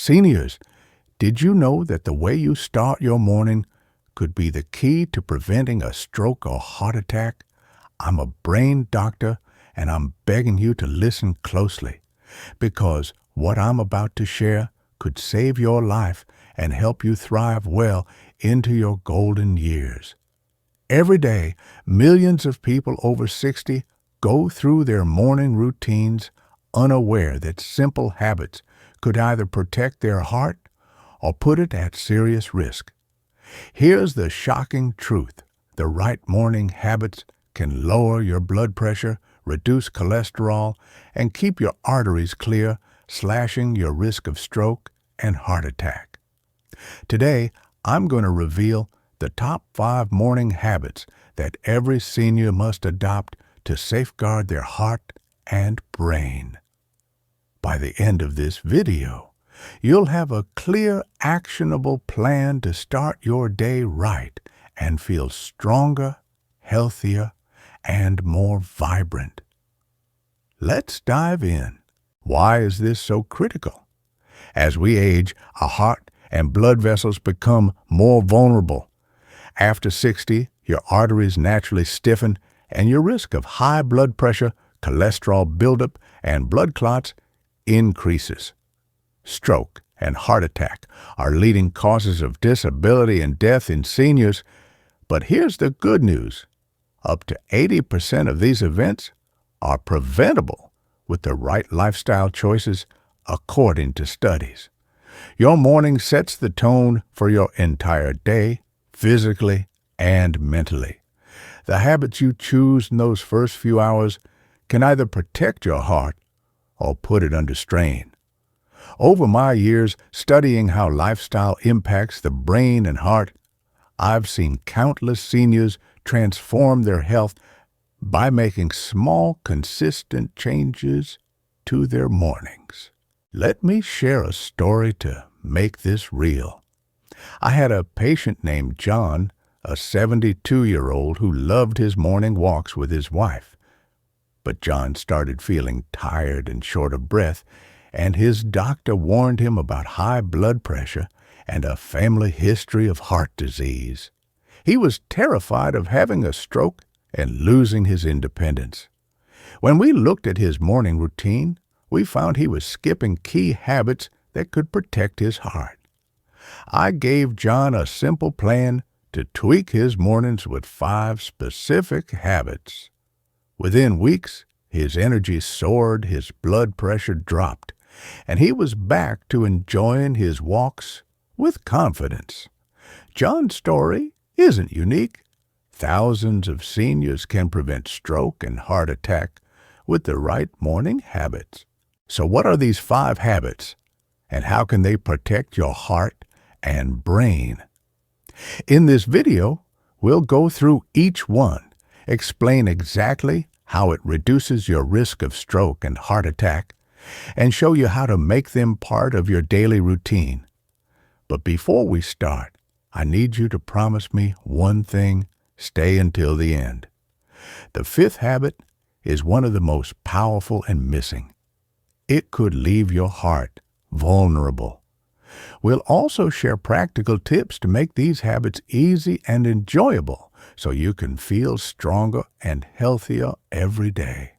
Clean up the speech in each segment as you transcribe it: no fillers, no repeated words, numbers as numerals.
Seniors, did you know that the way you start your morning could be the key to preventing a stroke or heart attack? I'm a brain doctor, and I'm begging you to listen closely, because what I'm about to share could save your life and help you thrive well into your golden years. Every day, millions of people over 60 go through their morning routines unaware that simple habits could either protect their heart or put it at serious risk. Here's the shocking truth. The right morning habits can lower your blood pressure, reduce cholesterol, and keep your arteries clear, slashing your risk of stroke and heart attack. Today, I'm going to reveal the top 5 morning habits that every senior must adopt to safeguard their heart and brain. By the end of this video, you'll have a clear, actionable plan to start your day right and feel stronger, healthier, and more vibrant. Let's dive in. Why is this so critical? As we age, our heart and blood vessels become more vulnerable. After 60, your arteries naturally stiffen, and your risk of high blood pressure, cholesterol buildup, and blood clots increases. Stroke and heart attack are leading causes of disability and death in seniors, but here's the good news. Up to 80% of these events are preventable with the right lifestyle choices, according to studies. Your morning sets the tone for your entire day, physically and mentally. The habits you choose in those first few hours can either protect your heart or put it under strain. Over my years studying how lifestyle impacts the brain and heart, I've seen countless seniors transform their health by making small, consistent changes to their mornings. Let me share a story to make this real. I had a patient named John, a 72-year-old who loved his morning walks with his wife. But John started feeling tired and short of breath, and his doctor warned him about high blood pressure and a family history of heart disease. He was terrified of having a stroke and losing his independence. When we looked at his morning routine, we found he was skipping key habits that could protect his heart. I gave John a simple plan to tweak his mornings with 5 specific habits. Within weeks, his energy soared, his blood pressure dropped, and he was back to enjoying his walks with confidence. John's story isn't unique. Thousands of seniors can prevent stroke and heart attack with the right morning habits. So what are these 5 habits, and how can they protect your heart and brain? In this video, we'll go through each one, explain exactly how it reduces your risk of stroke and heart attack, and show you how to make them part of your daily routine. But before we start, I need you to promise me one thing: stay until the end. The 5th habit is one of the most powerful and missing. It could leave your heart vulnerable. We'll also share practical tips to make these habits easy and enjoyable so you can feel stronger and healthier every day.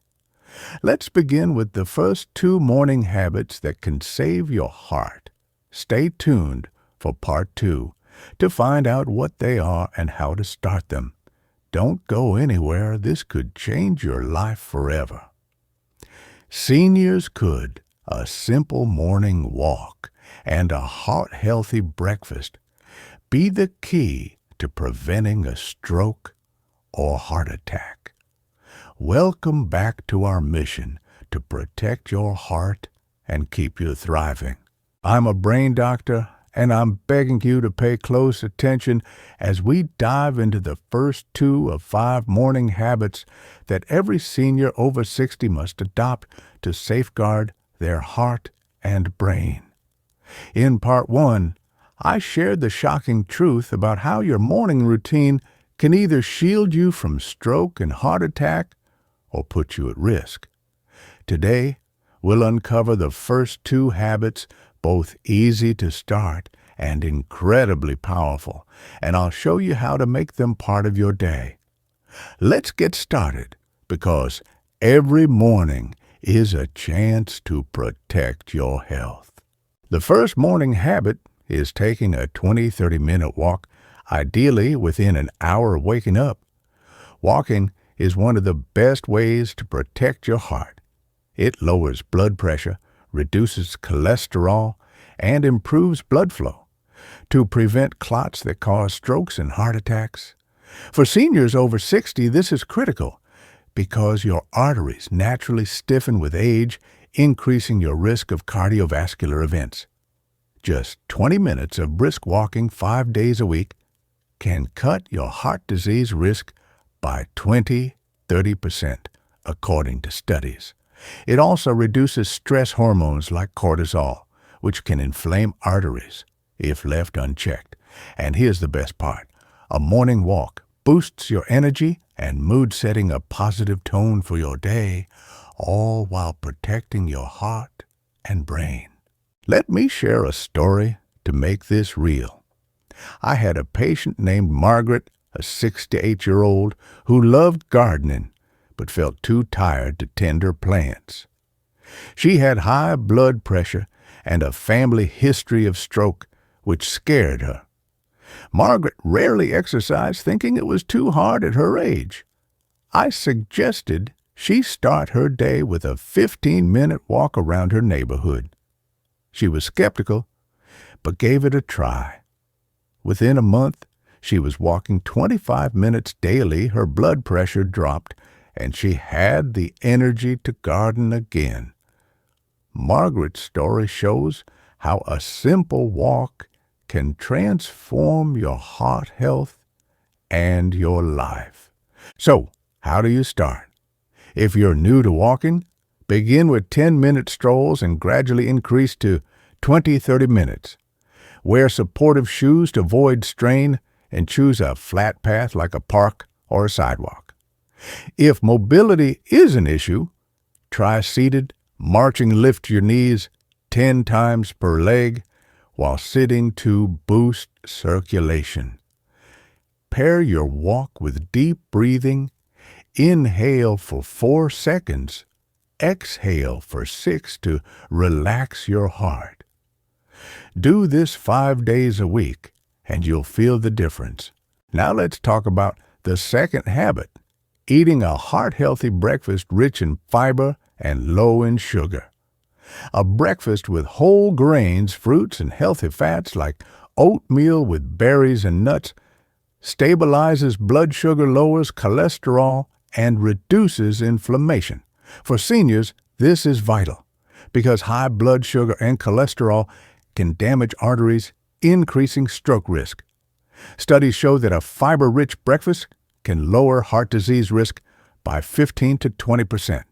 Let's begin with the first 2 morning habits that can save your heart. Stay tuned for part 2 to find out what they are and how to start them. Don't go anywhere. This could change your life forever. Seniors could a simple morning walk and a heart-healthy breakfast be the key to preventing a stroke or heart attack. Welcome back to our mission to protect your heart and keep you thriving. I'm a brain doctor, and I'm begging you to pay close attention as we dive into the first 2 of 5 morning habits that every senior over 60 must adopt to safeguard their heart and brain. In part 1, I shared the shocking truth about how your morning routine can either shield you from stroke and heart attack or put you at risk. Today, we'll uncover the first 2 habits both easy to start and incredibly powerful, and I'll show you how to make them part of your day. Let's get started, because every morning is a chance to protect your health. The first morning habit is taking a 20-30-minute walk, ideally within an hour of waking up. Walking is one of the best ways to protect your heart. It lowers blood pressure, reduces cholesterol, and improves blood flow to prevent clots that cause strokes and heart attacks. For seniors over 60, this is critical because your arteries naturally stiffen with age, increasing your risk of cardiovascular events. Just 20 minutes of brisk walking 5 days a week can cut your heart disease risk by 20-30%, according to studies. It also reduces stress hormones like cortisol, which can inflame arteries if left unchecked. And here's the best part. A morning walk boosts your energy and mood, setting a positive tone for your day, all while protecting your heart and brain. Let me share a story to make this real. I had a patient named Margaret, a 68-year-old, who loved gardening but felt too tired to tend her plants. She had high blood pressure and a family history of stroke, which scared her. Margaret rarely exercised, thinking it was too hard at her age. I suggested she start her day with a 15-minute walk around her neighborhood. She was skeptical, but gave it a try. Within a month, she was walking 25 minutes daily, her blood pressure dropped, and she had the energy to garden again. Margaret's story shows how a simple walk can transform your heart health and your life. So, how do you start? If you're new to walking, begin with 10-minute strolls and gradually increase to 20-30 minutes. Wear supportive shoes to avoid strain and choose a flat path like a park or a sidewalk. If mobility is an issue, try seated, marching. Lift your knees 10 times per leg while sitting to boost circulation. Pair your walk with deep breathing. Inhale for 4 seconds. Exhale for 6 to relax your heart. Do this 5 days a week, and you'll feel the difference. Now let's talk about the second habit, eating a heart-healthy breakfast rich in fiber and low in sugar. A breakfast with whole grains, fruits, and healthy fats like oatmeal with berries and nuts stabilizes blood sugar, lowers cholesterol, and reduces inflammation. For seniors, this is vital because high blood sugar and cholesterol can damage arteries, increasing stroke risk. Studies show that a fiber-rich breakfast can lower heart disease risk by 15-20%.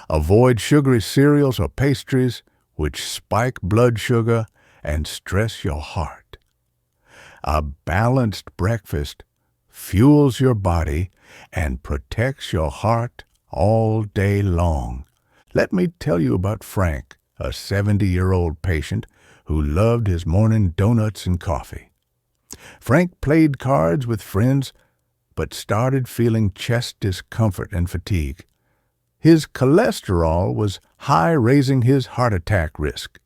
Avoid sugary cereals or pastries, which spike blood sugar and stress your heart. A balanced breakfast fuels your body and protects your heart all day long. Let me tell you about Frank, a 70-year-old patient who loved his morning donuts and coffee. Frank played cards with friends, but started feeling chest discomfort and fatigue. His cholesterol was high, raising his heart attack risk.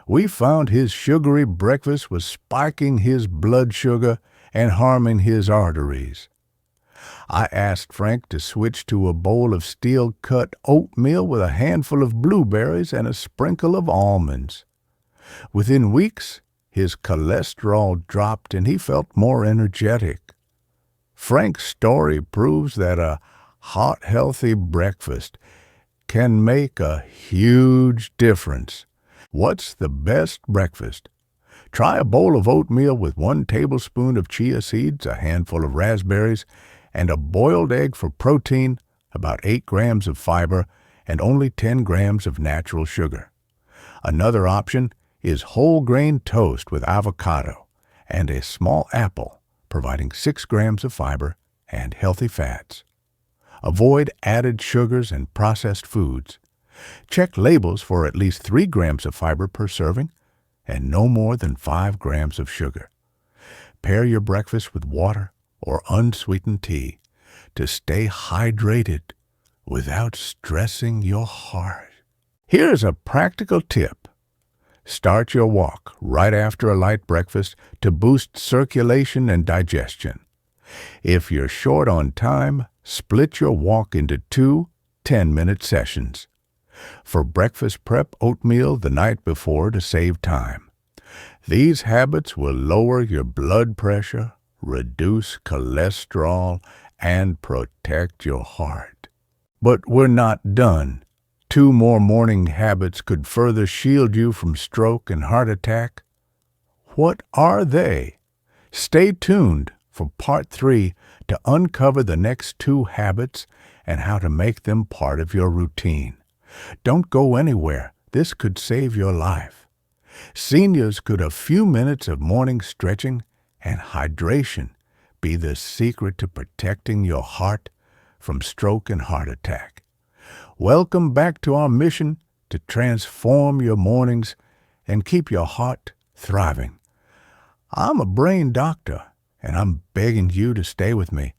We found his sugary breakfast was spiking his blood sugar and harming his arteries. I asked Frank to switch to a bowl of steel-cut oatmeal with a handful of blueberries and a sprinkle of almonds. Within weeks, his cholesterol dropped and he felt more energetic. Frank's story proves that a heart-healthy breakfast can make a huge difference. What's the best breakfast? Try a bowl of oatmeal with 1 tablespoon of chia seeds, a handful of raspberries, and a boiled egg for protein, about 8 grams of fiber, and only 10 grams of natural sugar. Another option is whole grain toast with avocado and a small apple, providing 6 grams of fiber and healthy fats. Avoid added sugars and processed foods. Check labels for at least 3 grams of fiber per serving, and no more than 5 grams of sugar. Pair your breakfast with water or unsweetened tea to stay hydrated without stressing your heart. Here's a practical tip. Start your walk right after a light breakfast to boost circulation and digestion. If you're short on time, split your walk into 2 10-minute sessions. For breakfast, prep oatmeal the night before to save time. These habits will lower your blood pressure, reduce cholesterol, and protect your heart. But we're not done. 2 more morning habits could further shield you from stroke and heart attack. What are they? Stay tuned for Part 3 to uncover the next 2 habits and how to make them part of your routine. Don't go anywhere. This could save your life. Seniors, could a few minutes of morning stretching and hydration be the secret to protecting your heart from stroke and heart attack? Welcome back to our mission to transform your mornings and keep your heart thriving. I'm a brain doctor, and I'm begging you to stay with me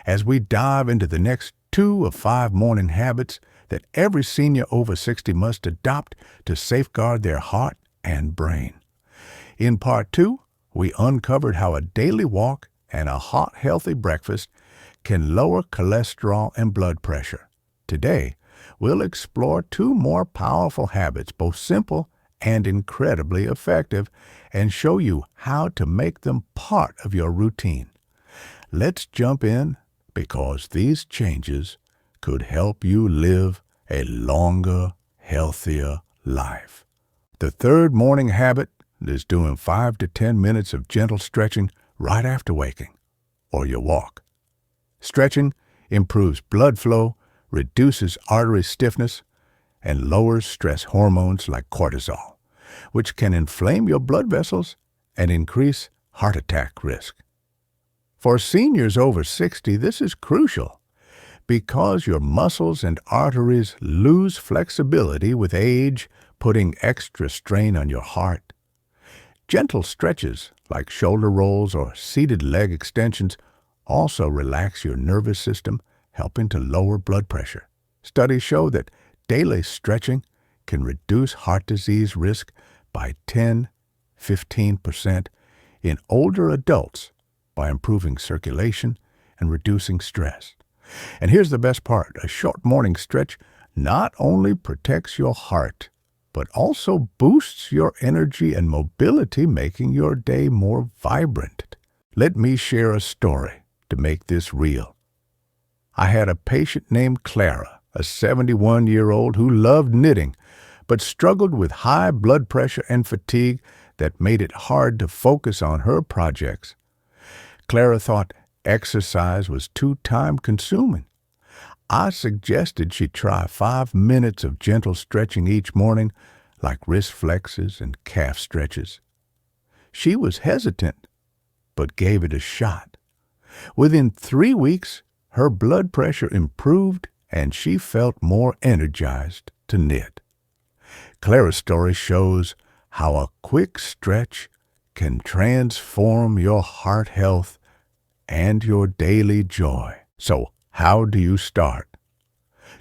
as we dive into the next 2 of 5 morning habits that every senior over 60 must adopt to safeguard their heart and brain. In Part 2, we uncovered how a daily walk and a hot, healthy breakfast can lower cholesterol and blood pressure. Today, we'll explore 2 more powerful habits, both simple and incredibly effective, and show you how to make them part of your routine. Let's jump in, because these changes could help you live a longer, healthier life. The 3rd morning habit is doing 5 to 10 minutes of gentle stretching right after waking, or your walk. Stretching improves blood flow, reduces artery stiffness, and lowers stress hormones like cortisol, which can inflame your blood vessels and increase heart attack risk. For seniors over 60, this is crucial because your muscles and arteries lose flexibility with age, putting extra strain on your heart. Gentle stretches like shoulder rolls or seated leg extensions also relax your nervous system, helping to lower blood pressure. Studies show that daily stretching can reduce heart disease risk by 10-15% in older adults by improving circulation and reducing stress. And here's the best part. A short morning stretch not only protects your heart, but also boosts your energy and mobility, making your day more vibrant. Let me share a story to make this real. I had a patient named Clara, a 71-year-old who loved knitting, but struggled with high blood pressure and fatigue that made it hard to focus on her projects. Clara thought exercise was too time-consuming. I suggested she try 5 minutes of gentle stretching each morning, like wrist flexes and calf stretches. She was hesitant, but gave it a shot. Within 3 weeks, her blood pressure improved and she felt more energized to knit. Clara's story shows how a quick stretch can transform your heart health and your daily joy. So, how do you start?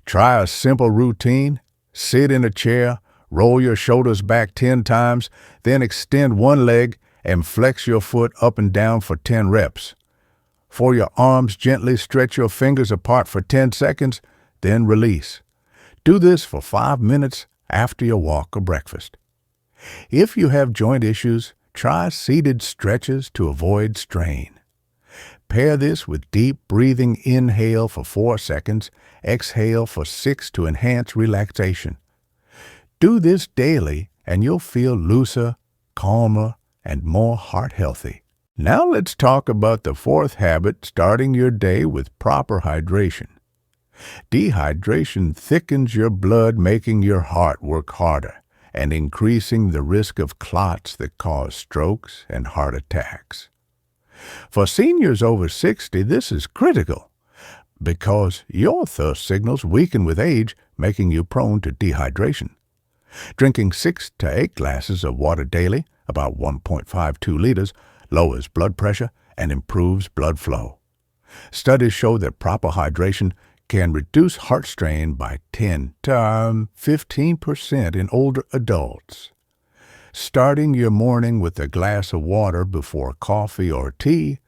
Try a simple routine. Sit in a chair, roll your shoulders back 10 times, then extend one leg and flex your foot up and down for 10 reps. For your arms, gently stretch your fingers apart for 10 seconds, then release. Do this for 5 minutes after your walk or breakfast. If you have joint issues, try seated stretches to avoid strain. Pair this with deep breathing. Inhale for 4 seconds, exhale for 6 to enhance relaxation. Do this daily and you'll feel looser, calmer, and more heart healthy. Now let's talk about the 4th habit, starting your day with proper hydration. Dehydration thickens your blood, making your heart work harder and increasing the risk of clots that cause strokes and heart attacks. For seniors over 60, this is critical because your thirst signals weaken with age, making you prone to dehydration. Drinking 6 to 8 glasses of water daily, about 1.52 liters, lowers blood pressure and improves blood flow. Studies show that proper hydration can reduce heart strain by 10 to 15% in older adults. Starting your morning with a glass of water before coffee or tea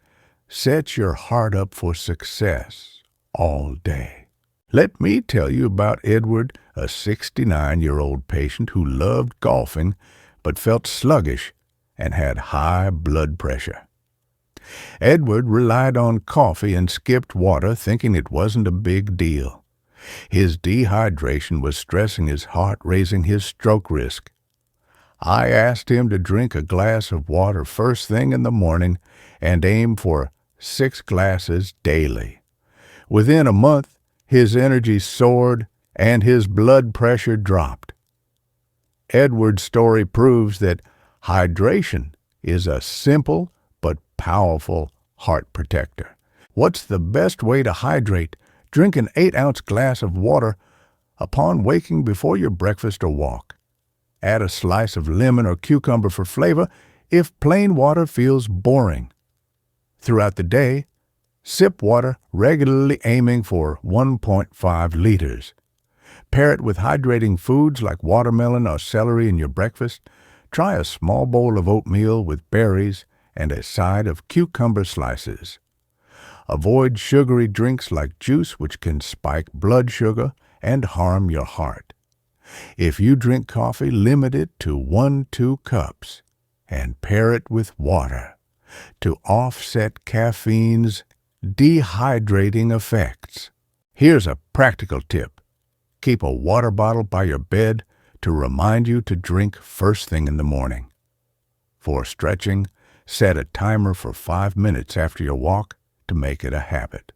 sets your heart up for success all day. Let me tell you about Edward, a 69-year-old patient who loved golfing but felt sluggish and had high blood pressure. Edward relied on coffee and skipped water, thinking it wasn't a big deal. His dehydration was stressing his heart, raising his stroke risk. I asked him to drink a glass of water first thing in the morning and aim for 6 glasses daily. Within a month, his energy soared and his blood pressure dropped. Edward's story proves that hydration is a simple but powerful heart protector. What's the best way to hydrate? Drink an 8-ounce glass of water upon waking before your breakfast or walk. Add a slice of lemon or cucumber for flavor if plain water feels boring. Throughout the day, sip water regularly, aiming for 1.5 liters. Pair it with hydrating foods like watermelon or celery in your breakfast. Try a small bowl of oatmeal with berries and a side of cucumber slices. Avoid sugary drinks like juice, which can spike blood sugar and harm your heart. If you drink coffee, limit it to 1-2 cups and pair it with water to offset caffeine's dehydrating effects. Here's a practical tip. Keep a water bottle by your bed to remind you to drink first thing in the morning. For stretching, set a timer for 5 minutes after your walk to make it a habit.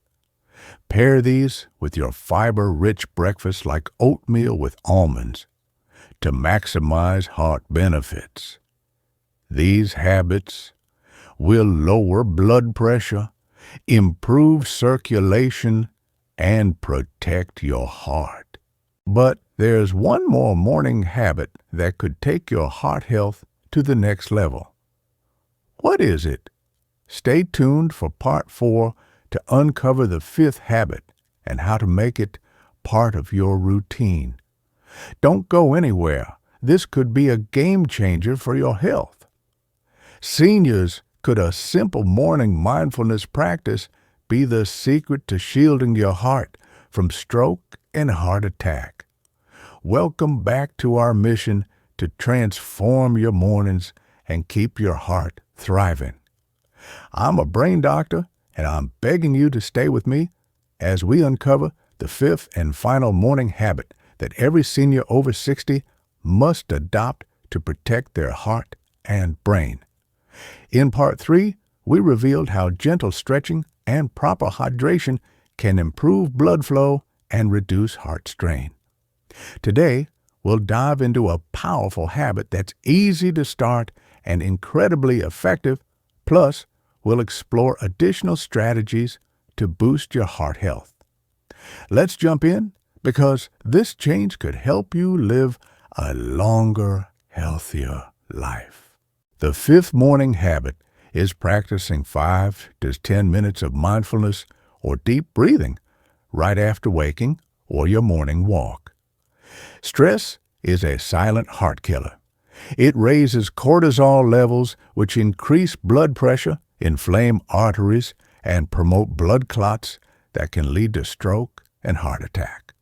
Pair these with your fiber-rich breakfast like oatmeal with almonds to maximize heart benefits. These habits will lower blood pressure, improve circulation, and protect your heart. But there's one more morning habit that could take your heart health to the next level. What is it? Stay tuned for part 4 to uncover the 5th habit and how to make it part of your routine. Don't go anywhere. This could be a game changer for your health. Seniors, could a simple morning mindfulness practice be the secret to shielding your heart from stroke and heart attack? Welcome back to our mission to transform your mornings and keep your heart thriving. I'm a brain doctor, and I'm begging you to stay with me as we uncover the 5th and final morning habit that every senior over 60 must adopt to protect their heart and brain. In part 3, we revealed how gentle stretching and proper hydration can improve blood flow and reduce heart strain. Today, we'll dive into a powerful habit that's easy to start and incredibly effective. Plus, we'll explore additional strategies to boost your heart health. Let's jump in, because this change could help you live a longer, healthier life. The 5th morning habit is practicing 5 to 10 minutes of mindfulness or deep breathing right after waking or your morning walk. Stress is a silent heart killer. It raises cortisol levels, which increase blood pressure, inflame arteries, and promote blood clots that can lead to stroke and heart attack.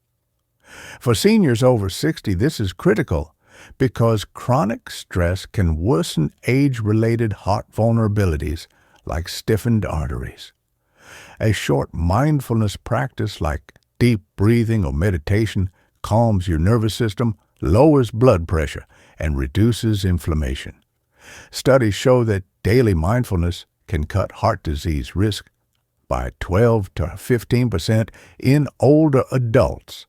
For seniors over 60, this is critical because chronic stress can worsen age-related heart vulnerabilities like stiffened arteries. A short mindfulness practice like deep breathing or meditation calms your nervous system, lowers blood pressure, and reduces inflammation. Studies show that daily mindfulness can cut heart disease risk by 12 to 15% in older adults.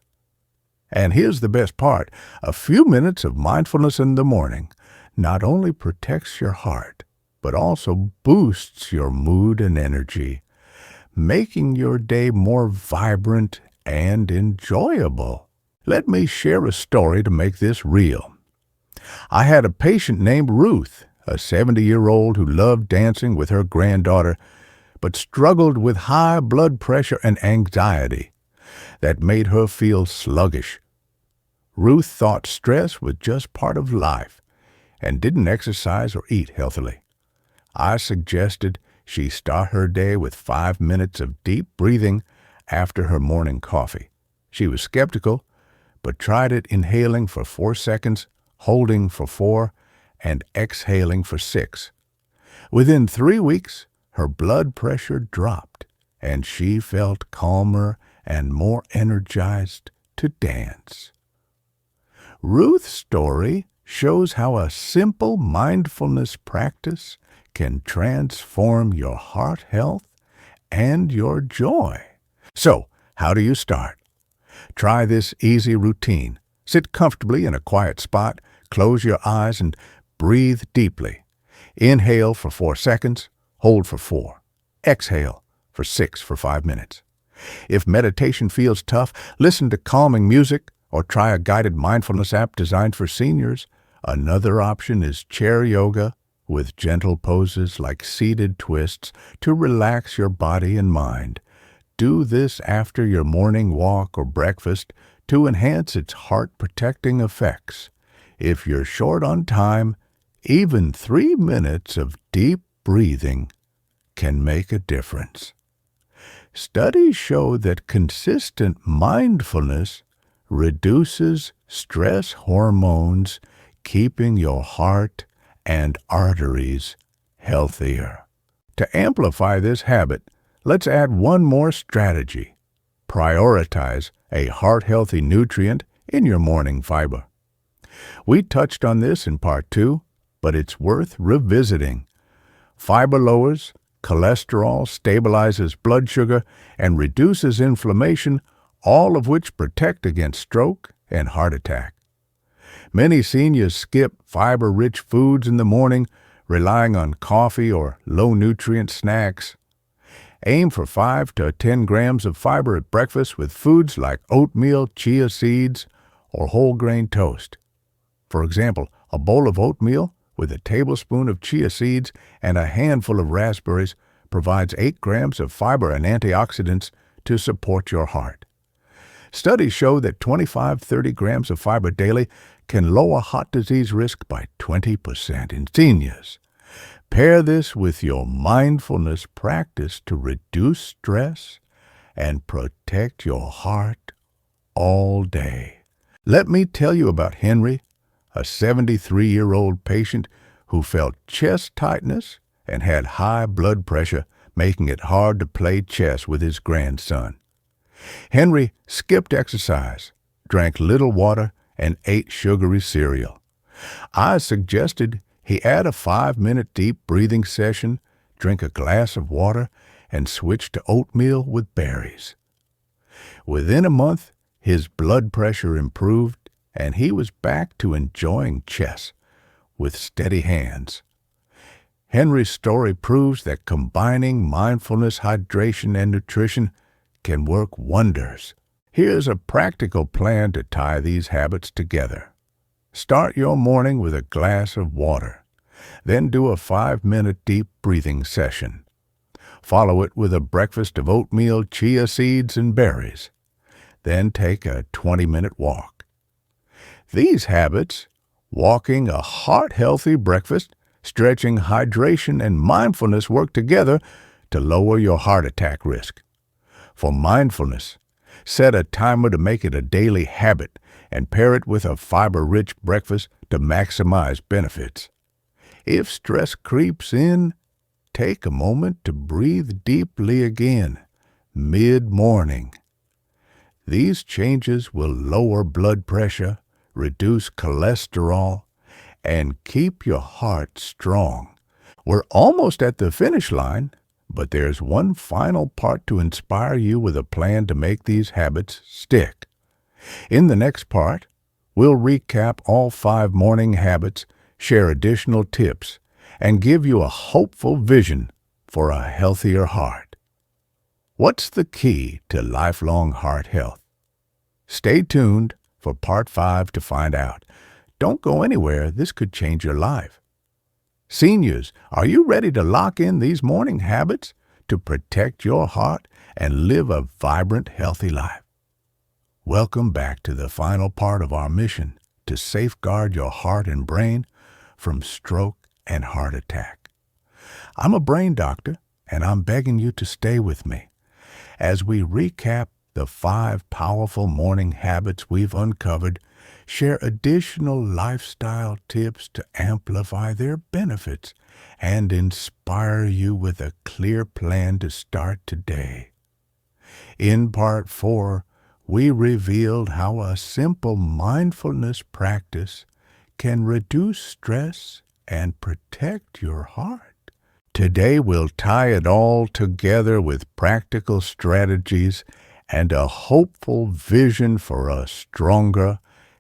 And here's the best part. A few minutes of mindfulness in the morning not only protects your heart, but also boosts your mood and energy, making your day more vibrant and enjoyable. Let me share a story to make this real. I had a patient named Ruth, a 70-year-old who loved dancing with her granddaughter, but struggled with high blood pressure and anxiety that made her feel sluggish. Ruth thought stress was just part of life and didn't exercise or eat healthily. I suggested she start her day with 5 minutes of deep breathing after her morning coffee. She was skeptical, but tried it inhaling for 4 seconds, holding for 4, and exhaling for 6. Within 3 weeks, her blood pressure dropped, and she felt calmer and more energized to dance. Ruth's story shows how a simple mindfulness practice can transform your heart health and your joy. So, how do you start? Try this easy routine. Sit comfortably in a quiet spot, close your eyes, and breathe deeply. Inhale for 4 seconds, hold for 4. Exhale for 6 for 5 minutes. If meditation feels tough, listen to calming music or try a guided mindfulness app designed for seniors. Another option is chair yoga with gentle poses like seated twists to relax your body and mind. Do this after your morning walk or breakfast to enhance its heart-protecting effects. If you're short on time, even 3 minutes of deep breathing can make a difference. Studies show that consistent mindfulness reduces stress hormones, keeping your heart and arteries healthier. To amplify this habit, let's add one more strategy. Prioritize a heart-healthy nutrient in your morning fiber. We touched on this in part 2, but it's worth revisiting. Fiber lowers cholesterol, stabilizes blood sugar, and reduces inflammation, all of which protect against stroke and heart attack. Many seniors skip fiber-rich foods in the morning, relying on coffee or low-nutrient snacks. Aim for 5 to 10 grams of fiber at breakfast with foods like oatmeal, chia seeds, or whole grain toast. For example, a bowl of oatmeal with a tablespoon of chia seeds and a handful of raspberries provides 8 grams of fiber and antioxidants to support your heart. Studies show that 25-30 grams of fiber daily can lower heart disease risk by 20% in seniors. Pair this with your mindfulness practice to reduce stress and protect your heart all day. Let me tell you about Henry, a 73-year-old patient who felt chest tightness and had high blood pressure, making it hard to play chess with his grandson. Henry skipped exercise, drank little water, and ate sugary cereal. I suggested he add a 5-minute deep breathing session, drink a glass of water, and switch to oatmeal with berries. Within a month, his blood pressure improved, and he was back to enjoying chess with steady hands. Henry's story proves that combining mindfulness, hydration, and nutrition can work wonders. Here's a practical plan to tie these habits together. Start your morning with a glass of water. Then do a 5-minute deep breathing session. Follow it with a breakfast of oatmeal, chia seeds, and berries. Then take a 20-minute walk. These habits, walking, a heart-healthy breakfast, stretching, hydration, and mindfulness work together to lower your heart attack risk. For mindfulness, set a timer to make it a daily habit and pair it with a fiber-rich breakfast to maximize benefits. If stress creeps in, take a moment to breathe deeply again, mid-morning. These changes will lower blood pressure, reduce cholesterol, and keep your heart strong. We're almost at the finish line, but there's one final part to inspire you with a plan to make these habits stick. In the next part, we'll recap all 5 morning habits, share additional tips, and give you a hopeful vision for a healthier heart. What's the key to lifelong heart health? Stay tuned for part 5 to find out. Don't go anywhere. This could change your life. Seniors, are you ready to lock in these morning habits to protect your heart and live a vibrant, healthy life? Welcome back to the final part of our mission to safeguard your heart and brain from stroke and heart attack. I'm a brain doctor, and I'm begging you to stay with me as we recap the 5 powerful morning habits we've uncovered, share additional lifestyle tips to amplify their benefits, and inspire you with a clear plan to start today. In Part 4, we revealed how a simple mindfulness practice can reduce stress and protect your heart. Today we'll tie it all together with practical strategies and a hopeful vision for a stronger,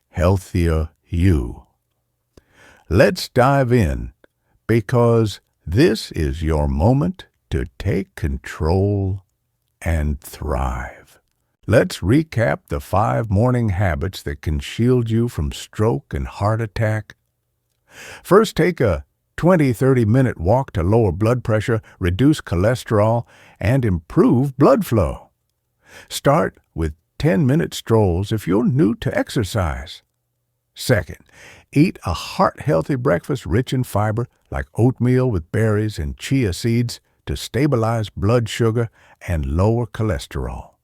healthier you. Let's dive in, because this is your moment to take control and thrive. Let's recap the 5 morning habits that can shield you from stroke and heart attack. First, take a 20-30 minute walk to lower blood pressure, reduce cholesterol, and improve blood flow. Start with 10-minute strolls if you're new to exercise. Second, eat a heart-healthy breakfast rich in fiber like oatmeal with berries and chia seeds to stabilize blood sugar and lower cholesterol.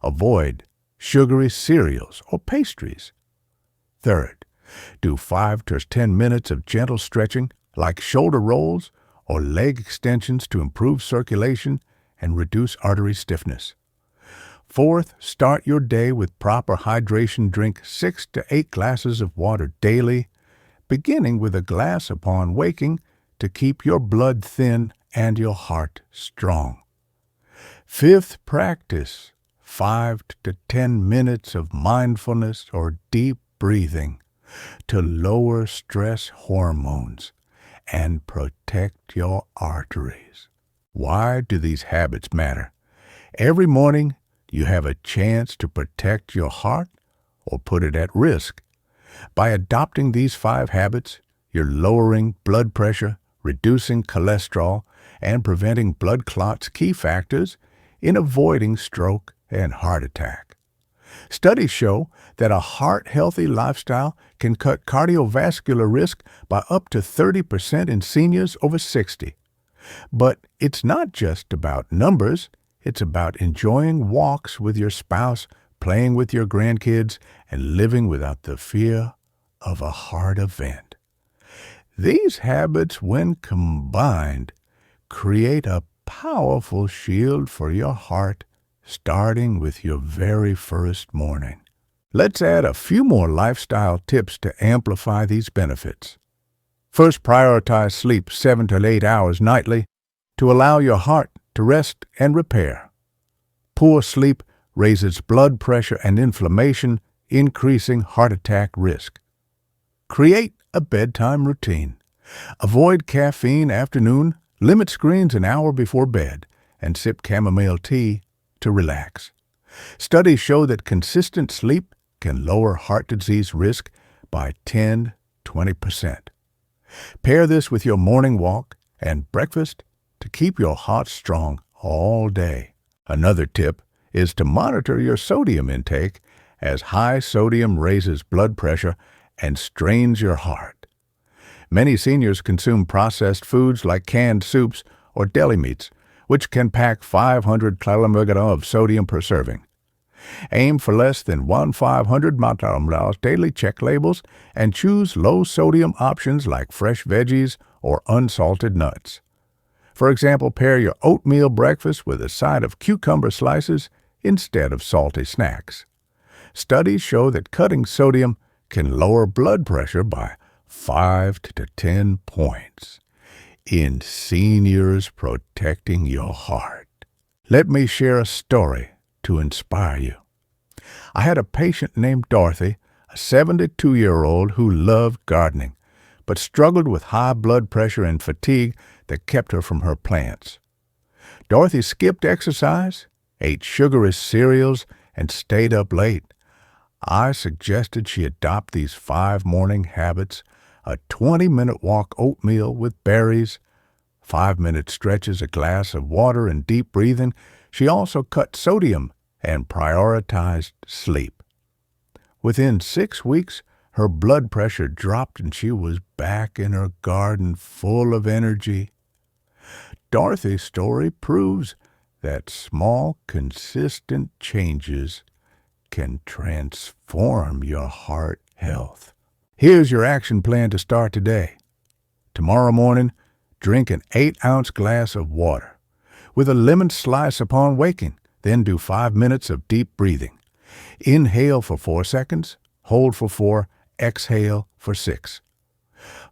Avoid sugary cereals or pastries. Third, do 5 to 10 minutes of gentle stretching like shoulder rolls or leg extensions to improve circulation and reduce artery stiffness. Fourth, start your day with proper hydration. Drink 6 to 8 glasses of water daily, beginning with a glass upon waking to keep your blood thin and your heart strong. Fifth, practice 5 to 10 minutes of mindfulness or deep breathing to lower stress hormones and protect your arteries. Why do these habits matter? Every morning, you have a chance to protect your heart or put it at risk. By adopting these 5 habits, you're lowering blood pressure, reducing cholesterol, and preventing blood clots, key factors in avoiding stroke and heart attack. Studies show that a heart-healthy lifestyle can cut cardiovascular risk by up to 30% in seniors over 60. But it's not just about numbers. It's about enjoying walks with your spouse, playing with your grandkids, and living without the fear of a heart event. These habits, when combined, create a powerful shield for your heart, starting with your very first morning. Let's add a few more lifestyle tips to amplify these benefits. First, prioritize sleep 7 to 8 hours nightly to allow your heart to rest and repair. Poor sleep raises blood pressure and inflammation, increasing heart attack risk. Create a bedtime routine. Avoid caffeine afternoon, limit screens an hour before bed, and sip chamomile tea to relax. Studies show that consistent sleep can lower heart disease risk by 10-20%. Pair this with your morning walk and breakfast to keep your heart strong all day. Another tip is to monitor your sodium intake, as high sodium raises blood pressure and strains your heart. Many seniors consume processed foods like canned soups or deli meats, which can pack 500 kilograms of sodium per serving. Aim for less than 1/500 milligrams daily. Check labels and choose low-sodium options like fresh veggies or unsalted nuts. For example, pair your oatmeal breakfast with a side of cucumber slices instead of salty snacks. Studies show that cutting sodium can lower blood pressure by 5 to 10 points. In seniors protecting your heart. Let me share a story to inspire you. I had a patient named Dorothy, a 72-year-old who loved gardening, but struggled with high blood pressure and fatigue that kept her from her plants. Dorothy skipped exercise, ate sugary cereals, and stayed up late. I suggested she adopt these 5 morning habits: a 20-minute walk oatmeal with berries, 5-minute stretches, a glass of water, and deep breathing. She also cut sodium and prioritized sleep. Within 6 weeks, her blood pressure dropped and she was back in her garden full of energy. Dorothy's story proves that small, consistent changes can transform your heart health. Here's your action plan to start today. Tomorrow morning, drink an 8-ounce glass of water with a lemon slice upon waking. Then do 5 minutes of deep breathing. Inhale for 4 seconds, hold for 4, exhale for 6.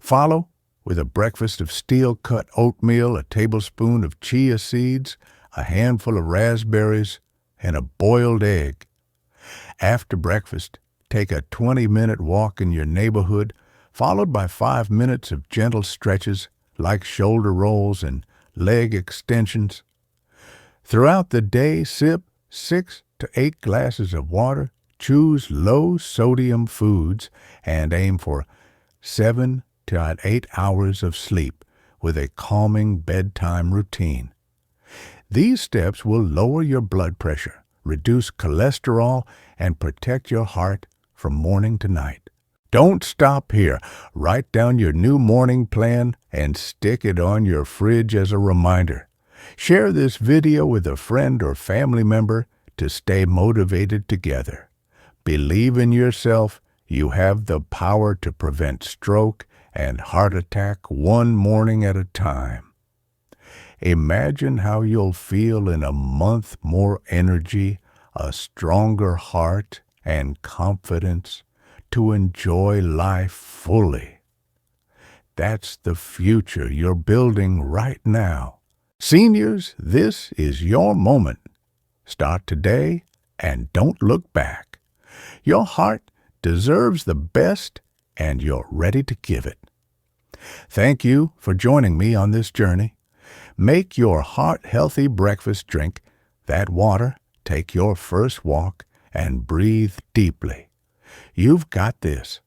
Follow with a breakfast of steel-cut oatmeal, a tablespoon of chia seeds, a handful of raspberries, and a boiled egg. After breakfast, take a 20-minute walk in your neighborhood, followed by 5 minutes of gentle stretches like shoulder rolls and leg extensions. Throughout the day, sip 6 to 8 glasses of water, choose low-sodium foods, and aim for 7 to 8 hours of sleep with a calming bedtime routine. These steps will lower your blood pressure, reduce cholesterol, and protect your heart from morning to night. Don't stop here. Write down your new morning plan and stick it on your fridge as a reminder. Share this video with a friend or family member to stay motivated together. Believe in yourself. You have the power to prevent stroke and heart attack one morning at a time. Imagine how you'll feel in a month: more energy, a stronger heart, and confidence to enjoy life fully. That's the future you're building right now. Seniors, this is your moment. Start today and don't look back. Your heart deserves the best, and you're ready to give it. Thank you for joining me on this journey. Make your heart-healthy breakfast, drink that water, take your first walk, and breathe deeply. You've got this.